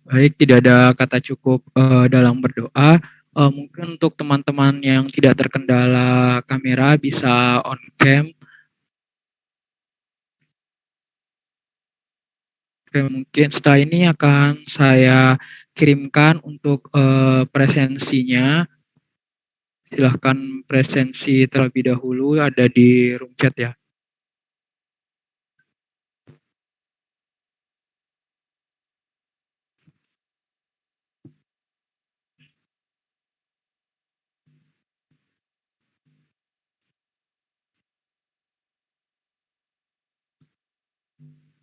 Baik, tidak ada kata cukup dalam berdoa. Mungkin untuk teman-teman yang tidak terkendala kamera bisa on cam. Oke, mungkin setelah ini akan saya kirimkan untuk presensinya. Silahkan presensi terlebih dahulu, ada di room chat ya.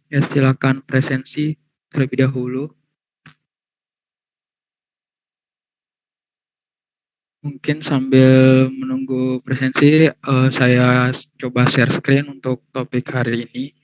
Ya, silakan presensi terlebih dahulu. Mungkin sambil menunggu presensi, saya coba share screen untuk topik hari ini.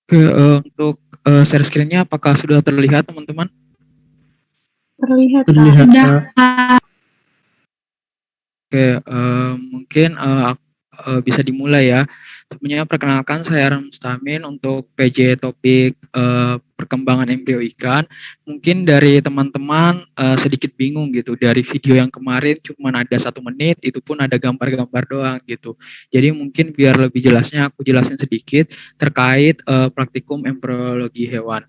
Oke, untuk share screen-nya apakah sudah terlihat teman-teman? Terlihat, Terlihat, Pak. Oke, mungkin bisa dimulai ya. Sebelumnya perkenalkan saya Ramstamin untuk PJ topik perkembangan embrio ikan. Mungkin dari teman-teman sedikit bingung gitu, dari video yang kemarin cuma ada 1 menit, itu pun ada gambar-gambar doang gitu. Jadi mungkin biar lebih jelasnya aku jelasin sedikit terkait praktikum embriologi hewan.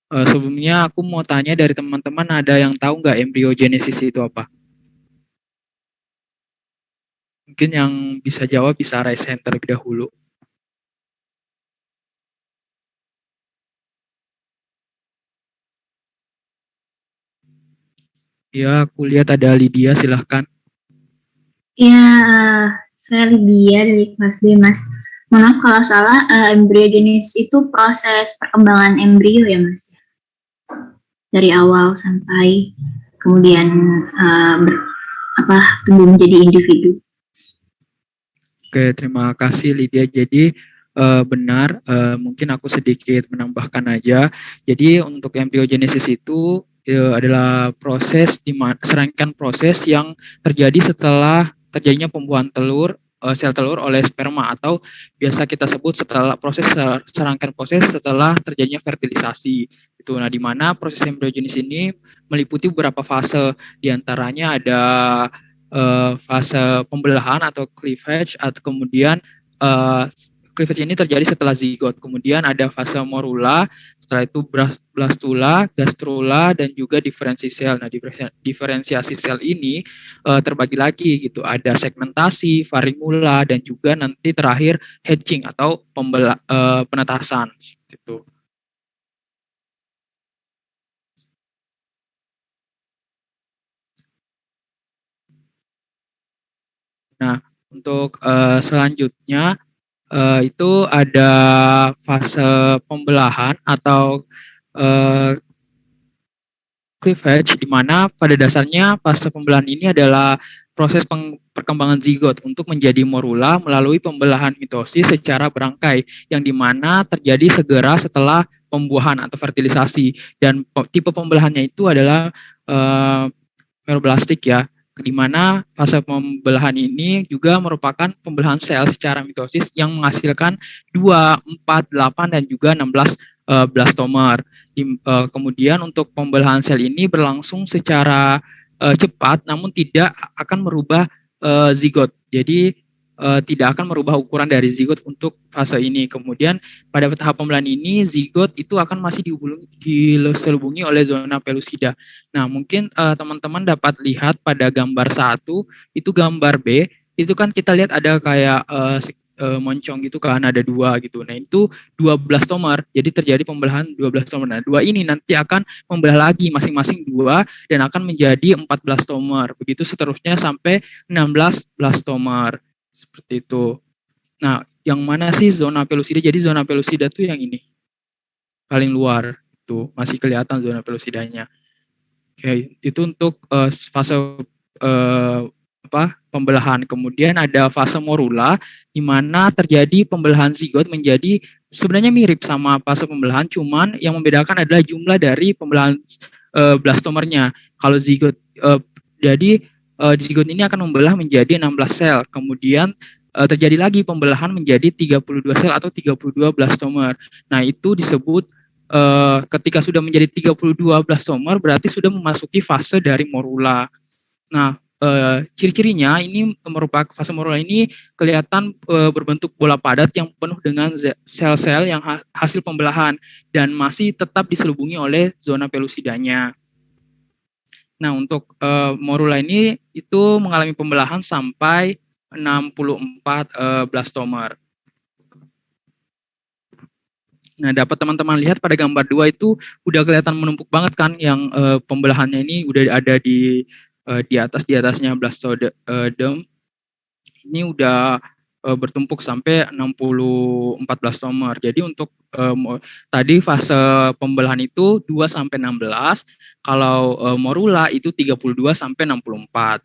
Sebelumnya aku mau tanya dari teman-teman, ada yang tahu nggak embryogenesis itu apa? Mungkin yang bisa jawab bisa raise hand terlebih dahulu. Ya, aku lihat ada Lydia, silahkan. Ya, saya Lydia dari kelas B, Mas. Maaf kalau salah, embryogenesis itu proses perkembangan embrio ya, Mas? Dari awal sampai kemudian tumbuh menjadi individu. Oke, terima kasih Lydia. Jadi benar, mungkin aku sedikit menambahkan aja. Jadi untuk embryogenesis itu adalah proses serangkaian proses yang terjadi setelah terjadinya pembuahan telur, sel telur oleh sperma, atau biasa kita sebut setelah serangkaian proses setelah terjadinya fertilisasi. Itu. Nah, di mana proses embryogenesis ini meliputi beberapa fase. Di antaranya ada fase pembelahan atau cleavage, atau kemudian cleavage ini terjadi setelah zigot. Kemudian ada fase morula, setelah itu blastula, gastrula, dan juga diferensi sel. Nah, diferensiasi sel ini terbagi lagi gitu. Ada segmentasi, varingula, dan juga nanti terakhir hatching atau penetasan gitu. Nah, untuk selanjutnya itu ada fase pembelahan atau cleavage, di mana pada dasarnya fase pembelahan ini adalah proses perkembangan zigot untuk menjadi morula melalui pembelahan mitosis secara berangkai, yang dimana terjadi segera setelah pembuahan atau fertilisasi. Dan tipe pembelahannya itu adalah meroblastik ya, di mana fase pembelahan ini juga merupakan pembelahan sel secara mitosis yang menghasilkan 2, 4, 8, dan juga 16 blastomer. Kemudian untuk pembelahan sel ini berlangsung secara cepat, namun tidak akan merubah zigot. Jadi tidak akan merubah ukuran dari zigot untuk fase ini. Kemudian pada tahap pembelahan ini zigot itu akan masih diselubungi oleh zona pelusida. Nah, mungkin teman-teman dapat lihat pada gambar 1, itu gambar B, itu kan kita lihat ada kayak moncong gitu kan, ada 2 gitu. Nah, itu 2 blastomer. Jadi terjadi pembelahan 2 blastomer. Nah, 2 ini nanti akan membelah lagi masing-masing 2 dan akan menjadi 4 blastomer. Begitu seterusnya sampai 16 blastomer. Seperti itu. Nah, yang mana sih zona pelusida? Jadi zona pelusida tuh yang ini. Paling luar itu masih kelihatan zona pelusidanya. Oke, itu untuk fase pembelahan. Kemudian ada fase morula di mana terjadi pembelahan zigot menjadi sebenarnya mirip sama fase pembelahan, cuman yang membedakan adalah jumlah dari pembelahan blastomernya. Kalau zigot jadi zigot ini akan membelah menjadi 16 sel. Kemudian terjadi lagi pembelahan menjadi 32 sel atau 32 blastomer. Nah, itu disebut ketika sudah menjadi 32 blastomer berarti sudah memasuki fase dari morula. Nah, ciri-cirinya ini merupakan fase morula ini kelihatan berbentuk bola padat yang penuh dengan sel-sel yang hasil pembelahan dan masih tetap diselubungi oleh zona pelusidanya. Nah, untuk morula ini itu mengalami pembelahan sampai 64 blastomer. Nah, dapat teman-teman lihat pada gambar 2 itu udah kelihatan menumpuk banget kan, yang pembelahannya ini udah ada di atasnya blastodem. Ini udah bertumpuk sampai 64 blastomer. Jadi untuk tadi fase pembelahan itu 2 sampai 16, kalau morula itu 32 sampai 64.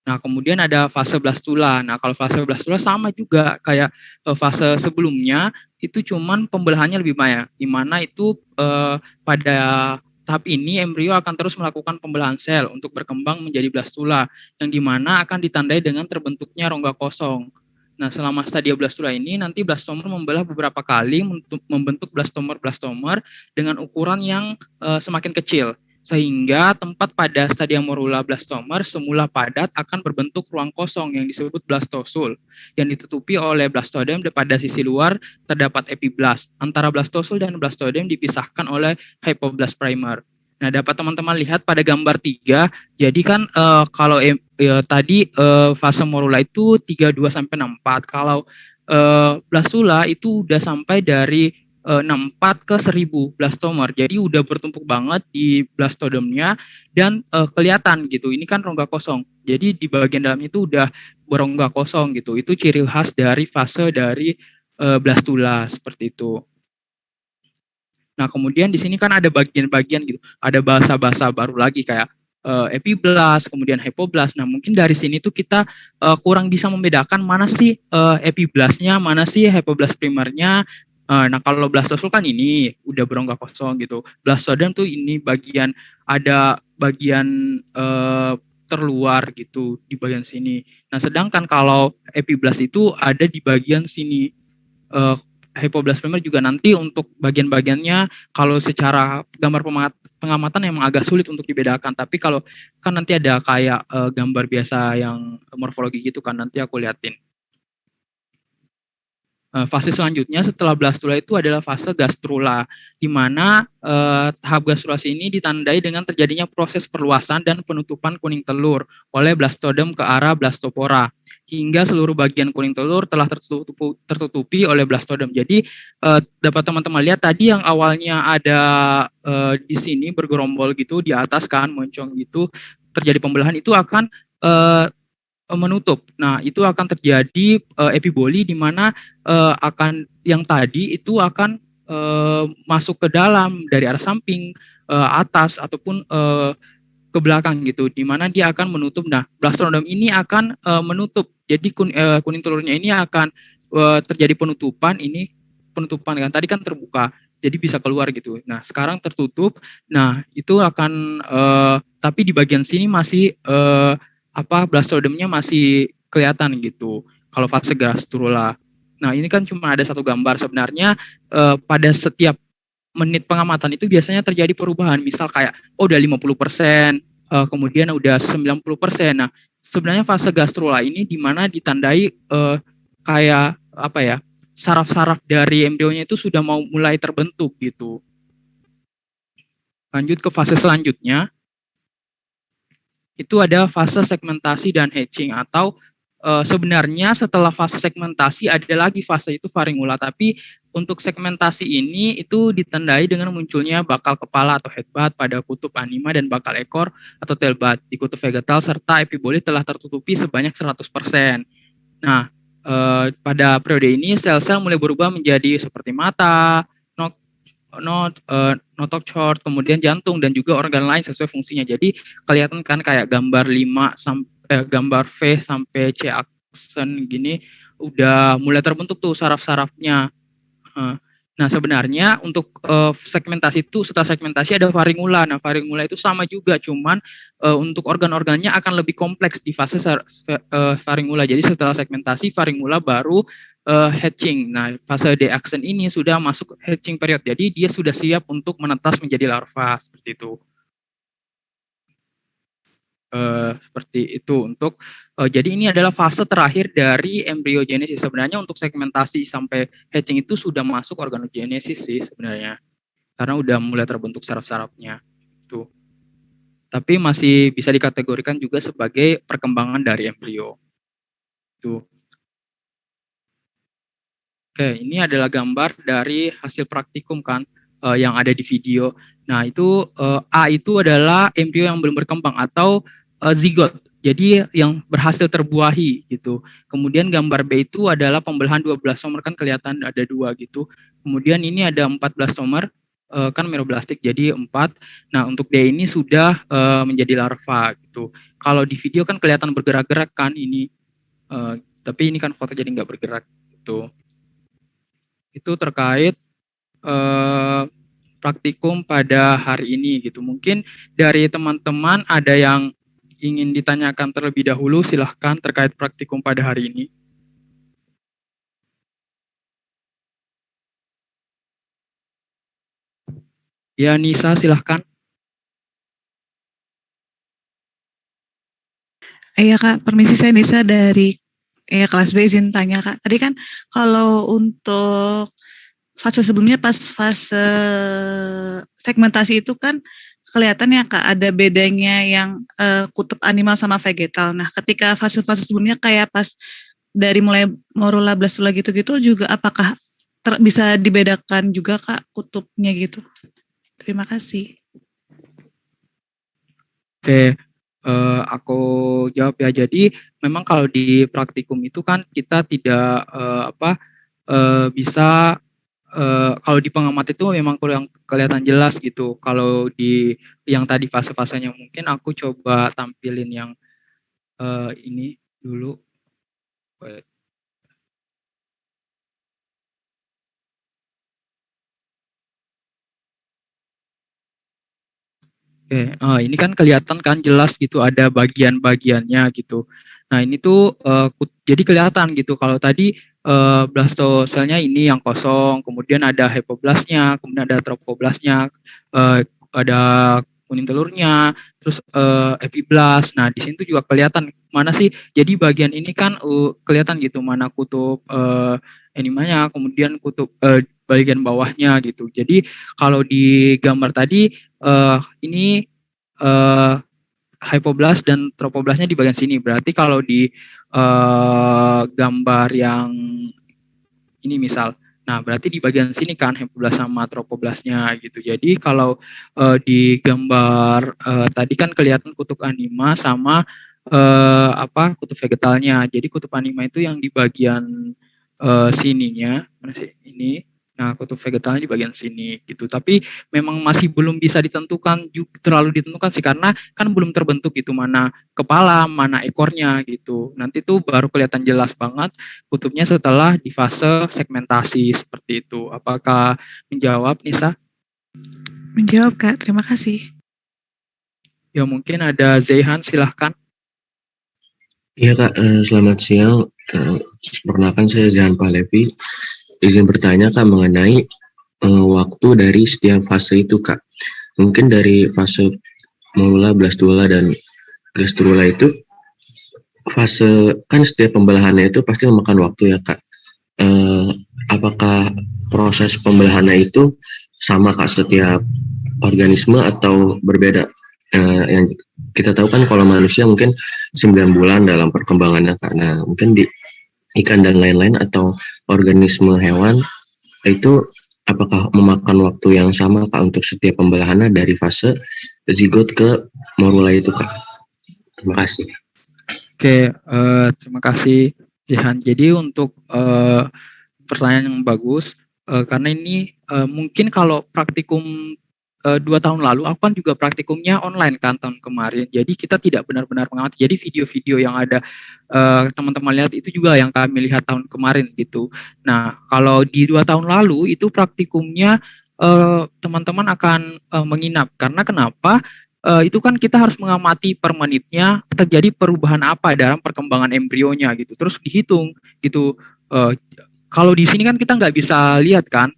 Nah, kemudian ada fase blastula. Nah, kalau fase blastula sama juga kayak fase sebelumnya, itu cuman pembelahannya lebih banyak. Di mana itu pada tahap ini embrio akan terus melakukan pembelahan sel untuk berkembang menjadi blastula, yang dimana akan ditandai dengan terbentuknya rongga kosong. Nah, selama stadia blastula ini nanti blastomer membelah beberapa kali membentuk blastomer dengan ukuran yang semakin kecil. Sehingga tempat pada stadium morula blastomer semula padat akan berbentuk ruang kosong yang disebut blastosul, yang ditutupi oleh blastodem. Pada sisi luar terdapat epiblast. Antara blastosul dan blastodem dipisahkan oleh hypoblast primer. Nah, dapat teman-teman lihat pada gambar 3, jadi kan kalau tadi fase morula itu 32 sampai 64. Kalau blastula itu udah sampai dari 64 ke 1000 blastomer. Jadi udah bertumpuk banget di blastodomnya dan kelihatan gitu. Ini kan rongga kosong. Jadi di bagian dalamnya itu udah berongga kosong gitu. Itu ciri khas dari fase dari blastula seperti itu. Nah, kemudian di sini kan ada bagian-bagian gitu. Ada bahasa-bahasa baru lagi kayak epiblast, kemudian hypoblast. Nah, mungkin dari sini tuh kita kurang bisa membedakan mana sih epiblastnya, mana sih hypoblast primernya. Nah, kalau blastosul kan ini udah berongga kosong gitu. Blastodem tuh ini ada bagian terluar gitu di bagian sini. Nah, sedangkan kalau epiblast itu ada di bagian sini. Hypoblast primer juga nanti untuk bagian-bagiannya kalau secara gambar pengamatan emang agak sulit untuk dibedakan. Tapi kalau kan nanti ada kayak gambar biasa yang morfologi gitu kan, nanti aku liatin. Fase selanjutnya setelah blastula itu adalah fase gastrula, di mana tahap gastrulasi ini ditandai dengan terjadinya proses perluasan dan penutupan kuning telur oleh blastodem ke arah blastopora, hingga seluruh bagian kuning telur telah tertutupi oleh blastodem. Jadi dapat teman-teman lihat tadi yang awalnya ada di sini bergerombol gitu di atas kan, moncong gitu, terjadi pembelahan itu akan menutup. Nah, itu akan terjadi epiboli di mana akan yang tadi itu akan masuk ke dalam dari arah samping, atas ataupun ke belakang gitu, di mana dia akan menutup. Nah, blastodem ini akan menutup. Jadi kuning telurnya ini akan terjadi penutupan. Ini penutupan kan tadi kan terbuka, jadi bisa keluar gitu. Nah, sekarang tertutup. Nah, itu akan tapi di bagian sini masih blastodemnya masih kelihatan gitu kalau fase gastrula. Nah, ini kan cuma ada satu gambar. Sebenarnya pada setiap menit pengamatan itu biasanya terjadi perubahan. Misal kayak udah 50%, kemudian udah 90%. Nah, sebenarnya fase gastrula ini di mana ditandai kayak apa ya? Saraf-saraf dari embrionya itu sudah mau mulai terbentuk gitu. Lanjut ke fase selanjutnya. Itu ada fase segmentasi dan hatching, atau sebenarnya setelah fase segmentasi ada lagi fase itu faringula, tapi untuk segmentasi ini itu ditandai dengan munculnya bakal kepala atau headbud pada kutub anima dan bakal ekor atau tailbud di kutub vegetal, serta epibolit telah tertutupi sebanyak 100%. Nah, pada periode ini sel-sel mulai berubah menjadi seperti mata, notok short, kemudian jantung dan juga organ lain sesuai fungsinya. Jadi kelihatan kan kayak gambar 5 sampai gambar V sampai C aksen gini udah mulai terbentuk tuh saraf-sarafnya. Nah, sebenarnya untuk segmentasi itu, setelah segmentasi ada faringula. Nah, faringula itu sama juga, cuman untuk organ-organnya akan lebih kompleks di fase faringula. Jadi setelah segmentasi faringula baru hatching. Nah, fase deaksen ini sudah masuk hatching period. Jadi dia sudah siap untuk menetas menjadi larva seperti itu. Seperti itu untuk jadi ini adalah fase terakhir dari embryogenesis. Sebenarnya untuk segmentasi sampai hatching itu sudah masuk organogenesis sih sebenarnya, karena udah mulai terbentuk saraf-sarafnya itu. Tapi masih bisa dikategorikan juga sebagai perkembangan dari embrio itu. Oke, ini adalah gambar dari hasil praktikum kan yang ada di video. Nah, itu A itu adalah embrio yang belum berkembang atau zigot. Jadi yang berhasil terbuahi gitu. Kemudian gambar B itu adalah pembelahan 12 somer, kan kelihatan ada 2 gitu. Kemudian ini ada 14 somer, kan meroblastik jadi 4. Nah, untuk D ini sudah menjadi larva gitu. Kalau di video kan kelihatan bergerak-gerak kan ini, tapi ini kan foto jadi nggak bergerak gitu. Itu terkait praktikum pada hari ini gitu. Mungkin dari teman-teman ada yang ingin ditanyakan terlebih dahulu, silahkan terkait praktikum pada hari ini. Ya, Nisa, silahkan. Iya Kak, permisi, saya Nisa dari kelas B, izin tanya Kak. Tadi kan kalau untuk fase sebelumnya pas fase segmentasi itu kan kelihatan ya Kak ada bedanya yang kutub animal sama vegetal. Nah, ketika fase-fase sebelumnya kayak pas dari mulai morula blastula gitu-gitu juga apakah bisa dibedakan juga Kak kutubnya gitu? Terima kasih. Oke, aku jawab ya. Jadi memang kalau di praktikum itu kan kita tidak bisa kalau di pengamat itu memang kurang kelihatan jelas gitu. Kalau di yang tadi fase-fasenya mungkin aku coba tampilin yang ini dulu. Oke, ini kan kelihatan kan jelas gitu ada bagian-bagiannya gitu. Nah, ini tuh jadi kelihatan gitu kalau tadi blastoselnya ini yang kosong, kemudian ada hypoblastnya, kemudian ada tropoblastnya, ada kuning telurnya, terus epiblast. Nah, di sini tuh juga kelihatan mana sih. Jadi bagian ini kan kelihatan gitu mana kutub animanya, kemudian kutub bagian bawahnya gitu. Jadi kalau di gambar tadi ini hypoblast dan tropoblastnya di bagian sini. Berarti kalau di gambar yang ini misal, nah berarti di bagian sini kan hypoblast sama tropoblastnya gitu. Jadi kalau di gambar tadi kan kelihatan kutub anima sama kutub vegetalnya. Jadi kutub anima itu yang di bagian sininya, mana sih ini. Nah, kutub vegetalnya di bagian sini gitu. Tapi memang masih belum bisa ditentukan, terlalu ditentukan sih, karena kan belum terbentuk gitu mana kepala, mana ekornya gitu. Nanti tuh baru kelihatan jelas banget kutubnya setelah di fase segmentasi seperti itu. Apakah menjawab, Nisa? Menjawab Kak, terima kasih. Ya, mungkin ada Zaihan, silahkan. Iya Kak, selamat siang. Perkenalkan saya Zihan Pahlevi. Izin bertanya Kak mengenai waktu dari setiap fase itu Kak. Mungkin dari fase morula, blastula, dan gastrula itu fase kan setiap pembelahannya itu pasti memakan waktu ya Kak. Eh, apakah proses pembelahannya itu sama Kak setiap organisme atau berbeda? Yang kita tahu kan kalau manusia mungkin 9 bulan dalam perkembangannya karena mungkin di ikan dan lain-lain atau organisme hewan itu apakah memakan waktu yang sama Kak untuk setiap pembelahannya dari fase zigot ke morula itu Kak? Terima kasih. Oke, terima kasih Jihan. Jadi untuk pertanyaan yang bagus, karena ini mungkin kalau praktikum 2 tahun lalu, aku kan juga praktikumnya online kan tahun kemarin. Jadi kita tidak benar-benar mengamati. Jadi video-video yang ada teman-teman lihat itu juga yang kami lihat tahun kemarin gitu. Nah, kalau di 2 tahun lalu itu praktikumnya teman-teman akan menginap. Karena kenapa? Itu kan kita harus mengamati per menitnya terjadi perubahan apa dalam perkembangan embrionya gitu. Terus dihitung gitu. Kalau di sini kan kita nggak bisa lihat kan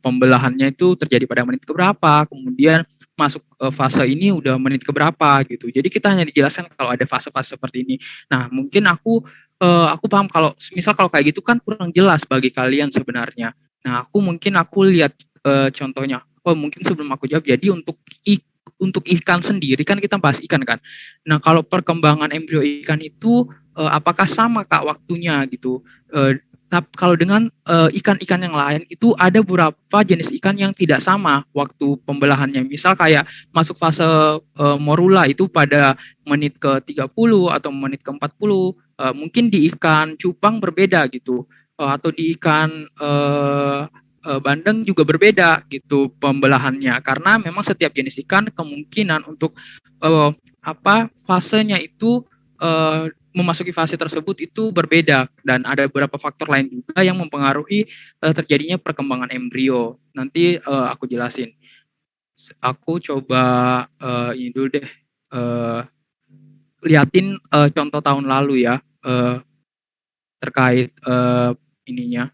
pembelahannya itu terjadi pada menit keberapa, kemudian masuk fase ini udah menit keberapa gitu. Jadi kita hanya dijelaskan kalau ada fase-fase seperti ini. Nah mungkin aku paham kalau misal kalau kayak gitu kan kurang jelas bagi kalian sebenarnya. Nah aku lihat contohnya. Oh mungkin sebelum aku jawab, jadi untuk ikan sendiri kan kita bahas ikan kan. Nah kalau perkembangan embrio ikan itu apakah sama Kak waktunya gitu? Tapi kalau dengan ikan-ikan yang lain itu ada beberapa jenis ikan yang tidak sama waktu pembelahannya. Misal kayak masuk fase morula itu pada menit ke-30 atau menit ke-40. Mungkin di ikan cupang berbeda gitu. Atau di ikan bandeng juga berbeda gitu pembelahannya, karena memang setiap jenis ikan kemungkinan untuk fasenya itu memasuki fase tersebut itu berbeda, dan ada beberapa faktor lain juga yang mempengaruhi terjadinya perkembangan embrio. Nanti aku jelasin. Aku coba ini dulu deh, liatin contoh tahun lalu ya, terkait ininya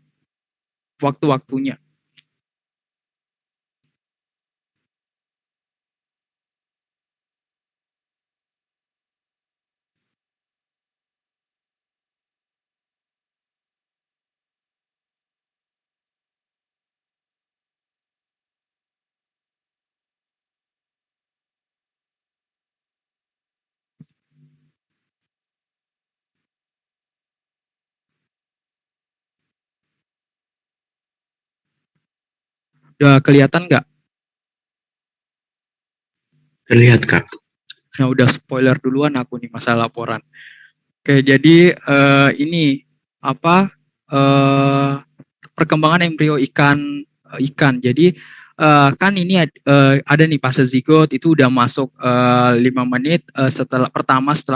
waktu-waktunya. Udah kelihatan nggak? Terlihat Kak. Nah udah spoiler duluan aku nih masalah laporan. Oke, jadi ini apa perkembangan embrio ikan. Jadi kan ini ada nih fase zigot itu udah masuk 5 menit setelah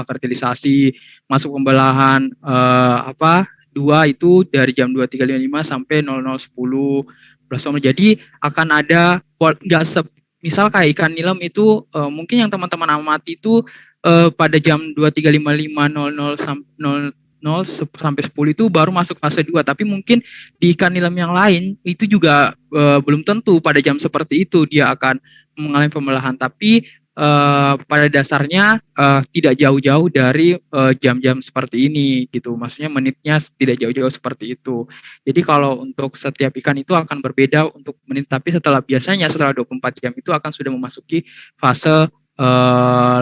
fertilisasi, masuk pembelahan 2 itu dari jam 23.55 sampai 00.10. Jadi akan ada nggak misal kayak ikan nilam itu mungkin yang teman-teman amati itu pada jam 23.55 sampai 10 itu baru masuk fase 2, tapi mungkin di ikan nilam yang lain itu juga belum tentu pada jam seperti itu dia akan mengalami pembelahan, tapi pada dasarnya tidak jauh-jauh dari jam-jam seperti ini gitu, maksudnya menitnya tidak jauh-jauh seperti itu. Jadi kalau untuk setiap ikan itu akan berbeda untuk menit, tapi biasanya setelah 24 jam itu akan sudah memasuki fase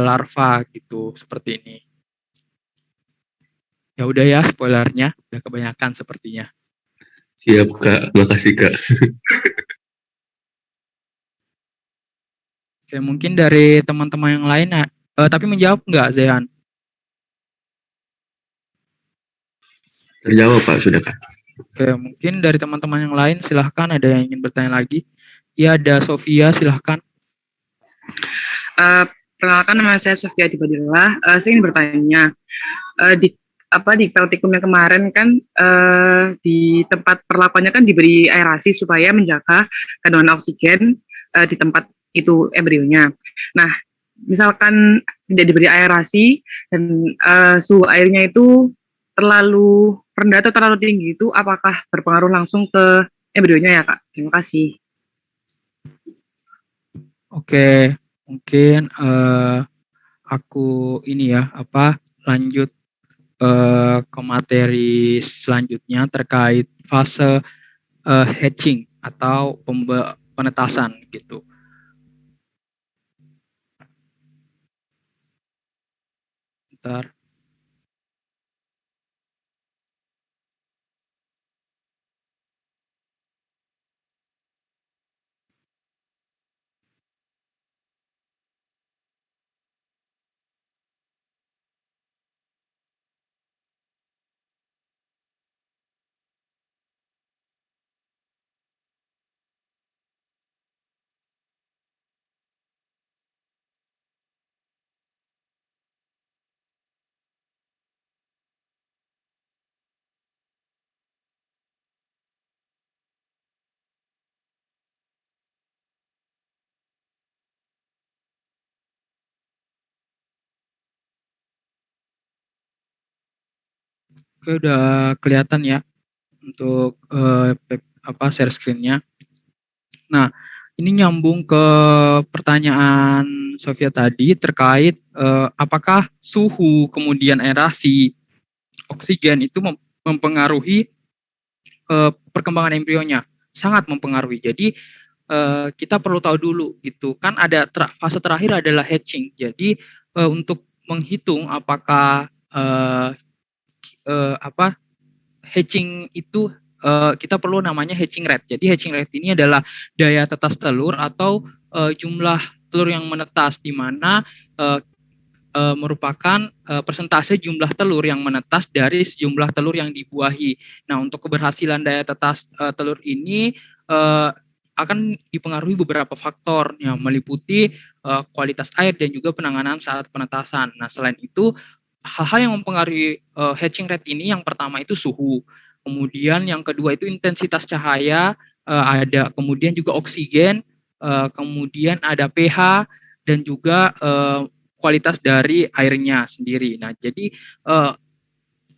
larva gitu, seperti ini. Ya udah ya, spoilernya udah kebanyakan sepertinya. Siap Kak, makasih Kak. Oke, mungkin dari teman-teman yang lain, tapi menjawab nggak Zehan? Terjawab Pak, sudah Kak. Oke, mungkin dari teman-teman yang lain silahkan, ada yang ingin bertanya lagi. Ya, ada Sofia, silahkan. Perkenalkan, nama saya Sofia Dibadillah. Saya ingin bertanya, di praktikumnya kemarin kan di tempat perlakuannya kan diberi aerasi supaya menjaga kandungan oksigen di tempat itu embrionya. Nah, misalkan tidak diberi aerasi dan suhu airnya itu terlalu rendah atau terlalu tinggi, itu apakah berpengaruh langsung ke embrionya ya Kak? Terima kasih. Oke, mungkin aku ini ya lanjut ke materi selanjutnya terkait fase hatching atau penetasan gitu. Bentar. Oke, udah kelihatan ya untuk share screen-nya. Nah, ini nyambung ke pertanyaan Sofia tadi terkait apakah suhu, kemudian aerasi, oksigen itu mempengaruhi perkembangan embrionya. Sangat mempengaruhi. Jadi kita perlu tahu dulu gitu. Kan ada fase terakhir adalah hatching. Jadi untuk menghitung apakah hatching itu kita perlu namanya hatching rate. Jadi hatching rate ini adalah daya tetas telur atau jumlah telur yang menetas, di mana merupakan persentase jumlah telur yang menetas dari jumlah telur yang dibuahi. Nah, untuk keberhasilan daya tetas telur ini akan dipengaruhi beberapa faktor yang meliputi kualitas air dan juga penanganan saat penetasan. Nah, selain itu hal-hal yang mempengaruhi hatching rate ini yang pertama itu suhu. Kemudian yang kedua itu intensitas cahaya, ada kemudian juga oksigen, kemudian ada pH dan juga kualitas dari airnya sendiri. Nah, jadi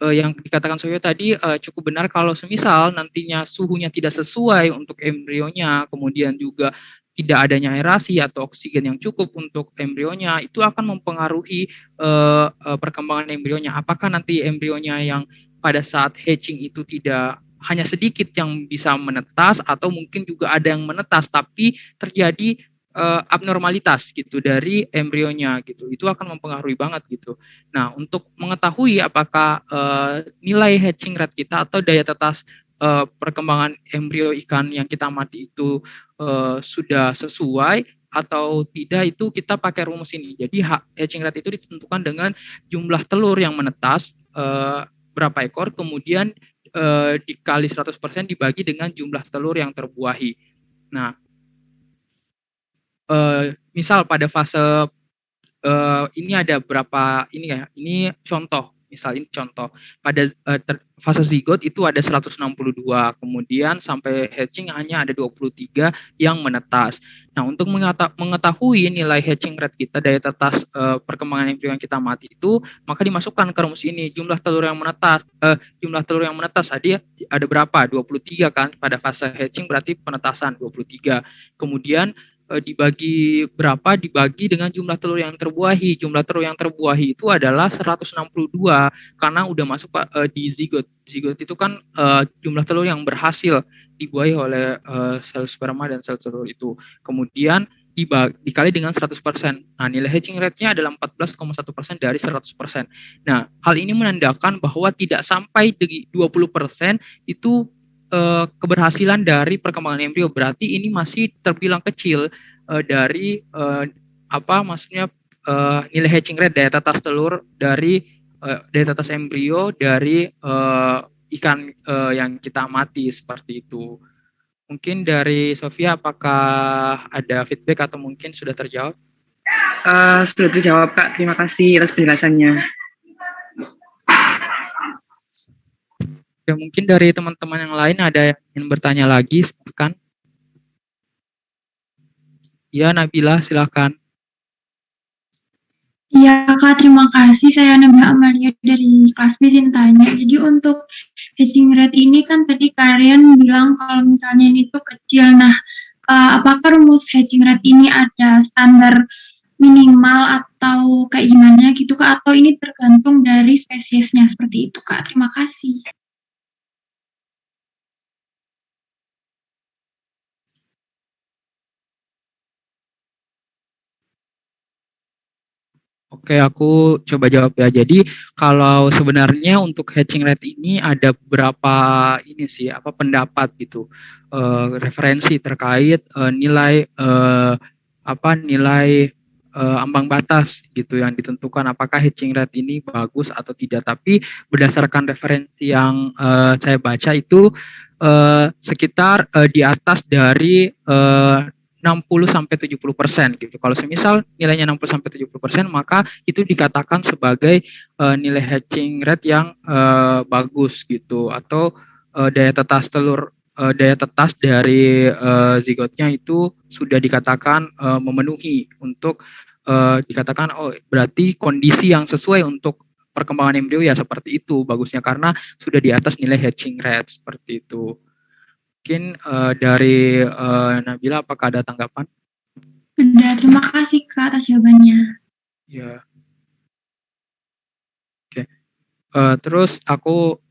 yang dikatakan Soyo tadi cukup benar kalau semisal nantinya suhunya tidak sesuai untuk embrionya, kemudian juga tidak adanya aerasi atau oksigen yang cukup untuk embrionya, itu akan mempengaruhi perkembangan embrionya. Apakah nanti embrionya yang pada saat hatching itu tidak hanya sedikit yang bisa menetas, atau mungkin juga ada yang menetas tapi terjadi abnormalitas gitu dari embrionya gitu, itu akan mempengaruhi banget gitu. Nah, untuk mengetahui apakah nilai hatching rate kita atau daya tetas perkembangan embrio ikan yang kita mati itu sudah sesuai atau tidak, itu kita pakai rumus ini. Jadi hatching rate itu ditentukan dengan jumlah telur yang menetas berapa ekor, kemudian dikali 100% dibagi dengan jumlah telur yang terbuahi. Nah, misal pada fase ini ada berapa ini ya, ini contoh, misal ini contoh pada fase zigot itu ada 162, kemudian sampai hatching hanya ada 23 yang menetas. Nah, untuk mengetahui nilai hatching rate kita, daya tetas perkembangan embrio yang kita mati itu, maka dimasukkan ke rumus ini jumlah telur yang menetas tadi ada berapa, 23 kan, pada fase hatching berarti penetasan 23, kemudian dibagi berapa, dibagi dengan jumlah telur yang terbuahi. Jumlah telur yang terbuahi itu adalah 162 karena udah masuk di zigot. Zigot itu kan jumlah telur yang berhasil dibuahi oleh sel sperma dan sel telur itu. Kemudian dikali dengan 100%. Nah, nilai hatching rate-nya adalah 14,1% dari 100%. Nah, hal ini menandakan bahwa tidak sampai 20% itu keberhasilan dari perkembangan embrio. Berarti ini masih terbilang kecil dari nilai hatching rate, daya tetas telur dari daya tetas embrio dari ikan yang kita mati, seperti itu. Mungkin dari Sofia, apakah ada feedback atau mungkin sudah terjawab? Sudah terjawab Kak, terima kasih atas penjelasannya. Ya, mungkin dari teman-teman yang lain ada yang ingin bertanya lagi, silakan. Ya, Nabila, silakan. Iya Kak, terima kasih. Saya Nabila Amalia dari kelas B tanya. Jadi untuk hedging rate ini kan tadi kalian bilang kalau misalnya ini tuh kecil. Nah, apakah rumus hedging rate ini ada standar minimal atau kayak gimana gitu Kak? Atau ini tergantung dari spesiesnya seperti itu Kak? Terima kasih. Oke, aku coba jawab ya. Jadi kalau sebenarnya untuk hedging rate ini ada beberapa ini sih apa pendapat gitu, referensi terkait nilai nilai ambang batas gitu yang ditentukan apakah hedging rate ini bagus atau tidak. Tapi berdasarkan referensi yang saya baca itu sekitar di atas dari 60-70% gitu. Kalau semisal nilainya 60-70%, maka itu dikatakan sebagai nilai hatching rate yang bagus gitu, atau daya tetas dari zigotnya itu sudah dikatakan memenuhi untuk dikatakan berarti kondisi yang sesuai untuk perkembangan embrio ya seperti itu bagusnya karena sudah di atas nilai hatching rate seperti itu. Mungkin dari Nabila apakah ada tanggapan? Udah, terima kasih Kak atas jawabannya. Ya. Oke. Terus aku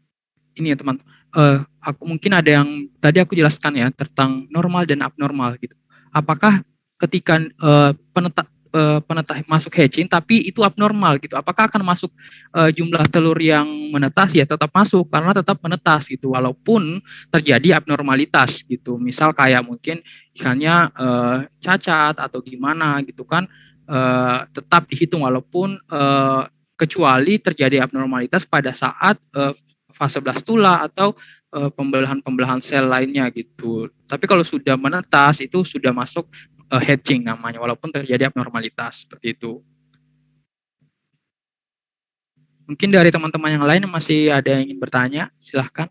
ini ya teman, aku mungkin ada yang tadi aku jelaskan ya tentang normal dan abnormal gitu. Apakah ketika penetas masuk hatching tapi itu abnormal gitu, apakah akan masuk jumlah telur yang menetas? Ya tetap masuk karena tetap menetas gitu walaupun terjadi abnormalitas gitu, misal kayak mungkin ikannya cacat atau gimana gitu kan, tetap dihitung walaupun kecuali terjadi abnormalitas pada saat fase blastula atau pembelahan sel lainnya gitu. Tapi kalau sudah menetas itu sudah masuk hedging namanya, walaupun terjadi abnormalitas seperti itu. Mungkin dari teman-teman yang lain masih ada yang ingin bertanya, silahkan.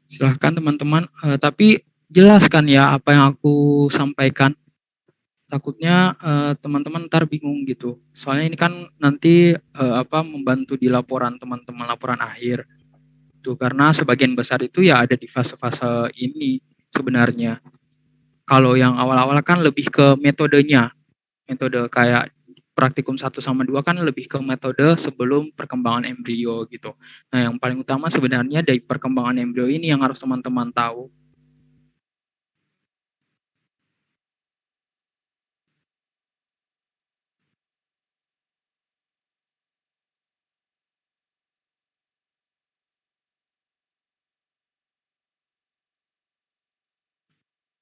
Silahkan teman-teman, tapi jelaskan ya apa yang aku sampaikan. Takutnya teman-teman ntar bingung gitu. Soalnya ini kan nanti membantu di laporan teman-teman, laporan akhir. Tuh, karena sebagian besar itu ya ada di fase-fase ini sebenarnya. Kalau yang awal-awal kan lebih ke metodenya. Metode kayak praktikum 1 sama 2 kan lebih ke metode sebelum perkembangan embrio gitu. Nah, yang paling utama sebenarnya dari perkembangan embrio ini yang harus teman-teman tahu.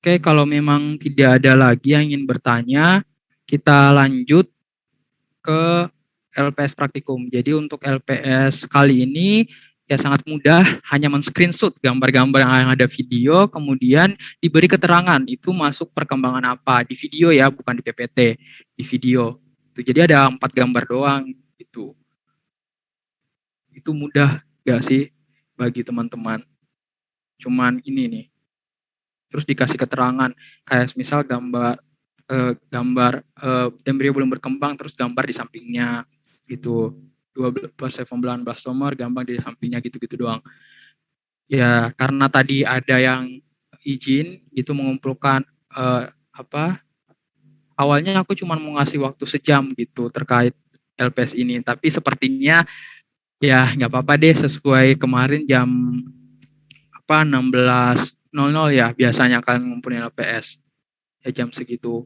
Oke, kalau memang tidak ada lagi yang ingin bertanya, kita lanjut ke LPS praktikum. Jadi untuk LPS kali ini ya sangat mudah, hanya men-screenshot gambar-gambar yang ada video, kemudian diberi keterangan itu masuk perkembangan apa di video ya, bukan di PPT, di video. Jadi ada 4 gambar doang itu. Itu mudah gak sih bagi teman-teman? Cuman ini nih. Terus dikasih keterangan kayak misal gambar embrio belum berkembang, terus gambar di sampingnya gitu, 18 blastomer gambar di sampingnya gitu-gitu doang. Ya karena tadi ada yang izin gitu mengumpulkan awalnya aku cuma mau ngasih waktu sejam gitu terkait LPS ini, tapi sepertinya ya nggak apa-apa deh, sesuai kemarin jam 16.00 ya biasanya kan ngumpulin LPS ya, jam segitu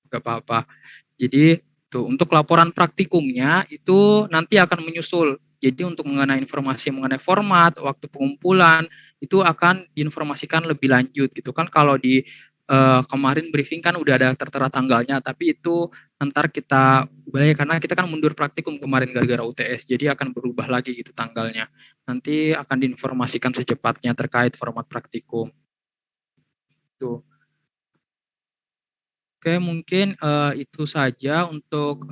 nggak apa-apa. Jadi tuh untuk laporan praktikumnya itu nanti akan menyusul. Jadi untuk mengenai informasi mengenai format, waktu pengumpulan itu akan diinformasikan lebih lanjut gitu kan. Kalau di kemarin briefing kan udah ada tertera tanggalnya, tapi itu ntar kita Boleh, karena kita kan mundur praktikum kemarin gara-gara UTS, jadi akan berubah lagi gitu tanggalnya. Nanti akan diinformasikan secepatnya terkait format praktikum. Tuh. Oke, mungkin itu saja untuk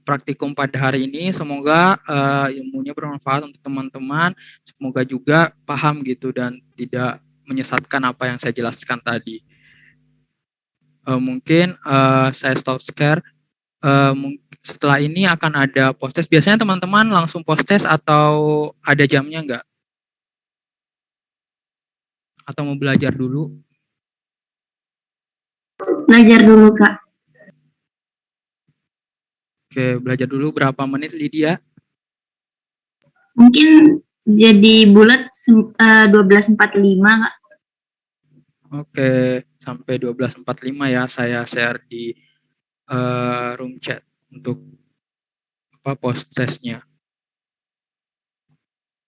praktikum pada hari ini. Semoga ilmunya bermanfaat untuk teman-teman. Semoga juga paham gitu dan tidak menyesatkan apa yang saya jelaskan tadi. Mungkin saya stop share. Setelah ini akan ada post test. Biasanya teman-teman langsung post test atau ada jamnya nggak? Atau mau belajar dulu? Belajar dulu, Kak. Oke, belajar dulu berapa menit, Lydia? Mungkin jadi bulat 12.45, Kak. Oke, sampai 12.45 ya, saya share di room chat untuk post testnya.